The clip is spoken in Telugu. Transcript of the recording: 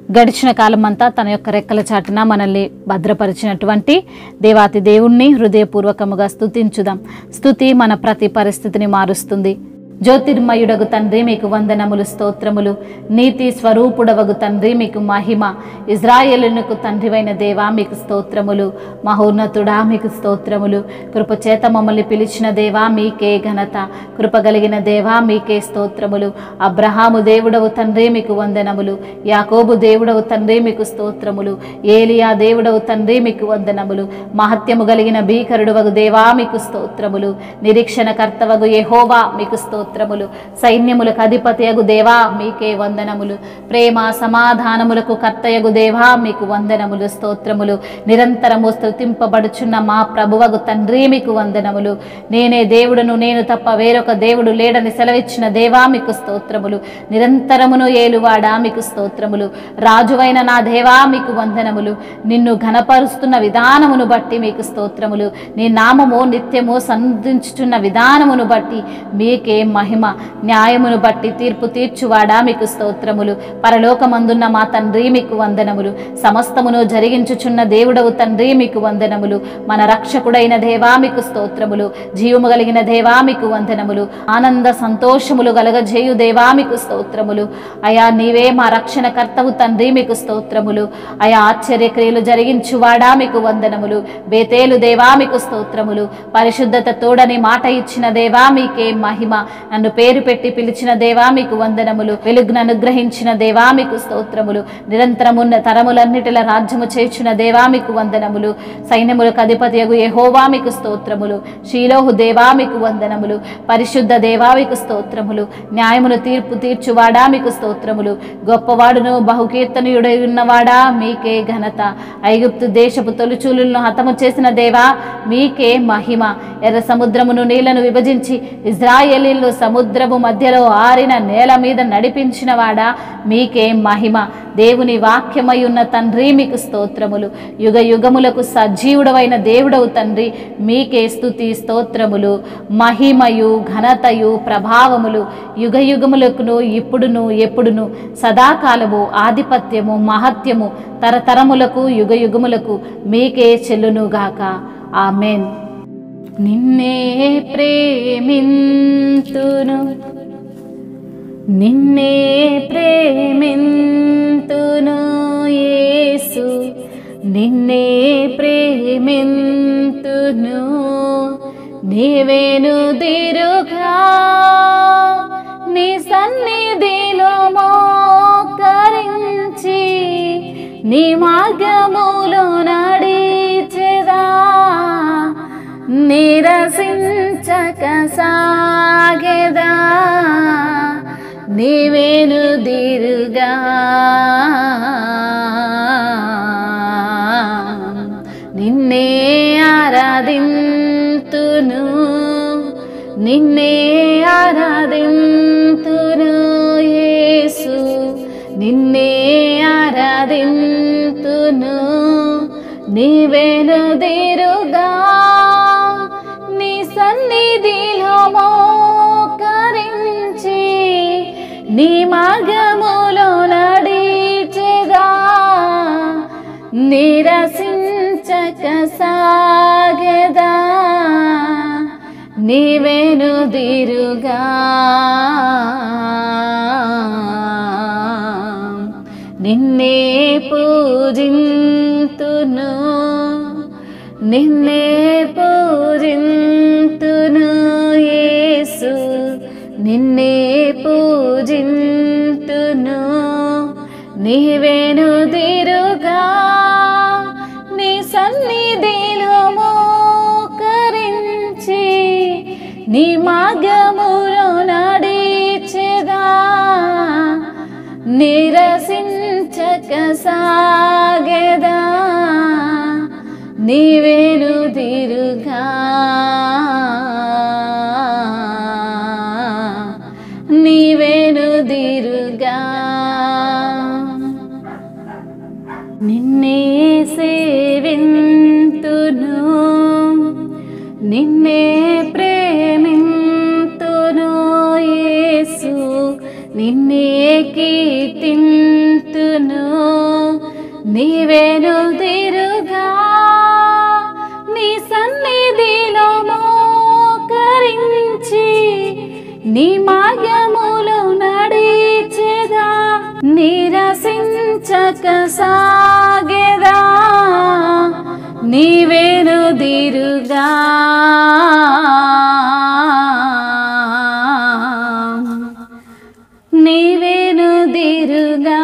గడిచిన కాలమంతా తన యొక్క రెక్కల చాటున మనల్ని భద్రపరిచినటువంటి దేవాతి దేవుణ్ణి హృదయపూర్వకముగా స్తుతించుదాం. స్తుతి మన ప్రతి పరిస్థితిని మారుస్తుంది. జ్యోతిర్మయుడగు తండ్రి మీకు వందనములు, స్తోత్రములు. నీతి స్వరూపుడవగు తండ్రి మీకు మహిమ. ఇజ్రాయేలునకు తండ్రివైన దేవా మీకు స్తోత్రములు. మహోన్నతుడా మీకు స్తోత్రములు. కృపచేత మమ్మల్ని పిలిచిన దేవా మీకే ఘనత. కృపగలిగిన దేవా మీకే స్తోత్రములు. అబ్రహాము దేవుడవు తండ్రి మీకు వందనములు. యాకోబు దేవుడవు తండ్రి మీకు స్తోత్రములు. ఏలియా దేవుడవు తండ్రి మీకు వందనములు. మహత్యము కలిగిన భీకరుడవగు దేవా మీకు స్తోత్రములు. నిరీక్షణ కర్తవగు యెహోవా మీకు స్తోత్రములు. సైన్యములకు అధిపతియగు దేవా మీకే వందనములు. ప్రేమ సమాధానములకు కర్తయగు దేవా మీకు వందనములు, స్తోత్రములు. నిరంతరము స్తుతింపబడుచున్న మా ప్రభువగు తండ్రి మీకు వందనములు. నేనే దేవుడును, నేను తప్ప వేరొక దేవుడు లేడని సెలవిచ్చిన దేవా మీకు స్తోత్రములు. నిరంతరమును ఏలువాడా మీకు స్తోత్రములు. రాజువైన నా దేవా మీకు వందనములు. నిన్ను ఘనపరుస్తున్న విధానమును బట్టి మీకు స్తోత్రములు. నీ నామము నిత్యము సంధించుచున్న విధానమును బట్టి మీకే మహిమ. న్యాయమును బట్టి తీర్పు తీర్చువాడా మీకు స్తోత్రములు. పరలోకమందున్న మా తండ్రి మీకు వందనములు. సమస్తమును జరిగించుచున్న దేవుడవు తండ్రి మీకు వందనములు. మన రక్షకుడైన దేవా మీకు స్తోత్రములు. జీవము కలిగిన దేవా మీకు వందనములు. ఆనంద సంతోషములు గలగజేయు దేవా మీకు స్తోత్రములు. అయా నీవే మా రక్షణ కర్తవు తండ్రి మీకు స్తోత్రములు. అయా ఆశ్చర్యక్రియలు జరిగించువాడా మీకు వందనములు. బేతేలు దేవా మీకు స్తోత్రములు. పరిశుద్ధత తోడని మాట ఇచ్చిన దేవా మీకే మహిమ. నన్ను పేరు పెట్టి పిలిచిన దేవా మీకు వందనములు. వెలుగును అనుగ్రహించిన దేవా మీకు స్తోత్రములు. నిరంతరమున్న తరములన్నిటిల రాజ్యము చేర్చిన దేవా మీకు వందనములు. సైన్యములకు అధిపతియగు యెహోవా మీకు స్తోత్రములు. షీలోహు దేవా మీకు వందనములు. పరిశుద్ధ దేవా మీకు స్తోత్రములు. న్యాయమును తీర్పు తీర్చువాడా మీకు స్తోత్రములు. గొప్పవాడును బహుకీర్తనీయుడై ఉన్నవాడా మీకే ఘనత. ఐగుప్తు దేశపు తొలిచూలులను హతము చేసిన దేవా మీకే మహిమ. ఎర్ర సముద్రమును నీళ్లను విభజించి ఇజ్రాయేలీలు సముద్రము మధ్యలో ఆరిన నేల మీద నడిపించిన వాడా మీకే మహిమ. దేవుని వాక్యమై ఉన్న తండ్రి మీకు స్తోత్రములు. యుగ యుగములకు సజీవుడవైన దేవుడవు తండ్రి మీకే స్తుతి స్తోత్రములు. మహిమయు ఘనతయు ప్రభావములు యుగ యుగములకును ఇప్పుడును ఎప్పుడును సదాకాలము ఆధిపత్యము మహత్యము తరతరములకు యుగ యుగములకు మీకే చెల్లునుగాక. ఆమేన్. నిన్నే ప్రేమింతును, నిన్నే ప్రేమింతును యేసు, నిన్నే ప్రేమింతును. నీవేను దిరుగా నీ సన్నిధిలో మోకరించి నీ మార్గములో నడిచెదా. నిరసించక సాగెదా నీవేను దిరుగా. నిన్నే ఆరాధింతును, నిన్నే ఆరాధింతును యేసు, నిన్నే ఆరాధింతును. నీవేను దిరుగా నీ సన్నిధిలో మోకరించి నీ మార్గములో నడిచెదా. నిరసించక సాగెదా నీవేను దిరుగా. నిన్నే పూజింతును, నిన్నే పూజింతును యేసు, నిన్నే పూజింతును. నీవేను దిరుగా నీ సన్నిధిలో మోకరించి నీ మార్గములో నడిచెదా. నిరసించక సాగెదా నీవేను దిరుగా. నీవేను దిరుగా. నిన్నే సేవింతును, నిన్నే ప్రేమింతును యేసు, నిన్నే కీర్తింతును. నీవేనుదిరుగా నీ సన్నిధిలో మోకరించి నీ మార్గములు నడిచెదా నిరసించక సాగెదా నీవేనుదిరుగా నీవేనుదిరుగా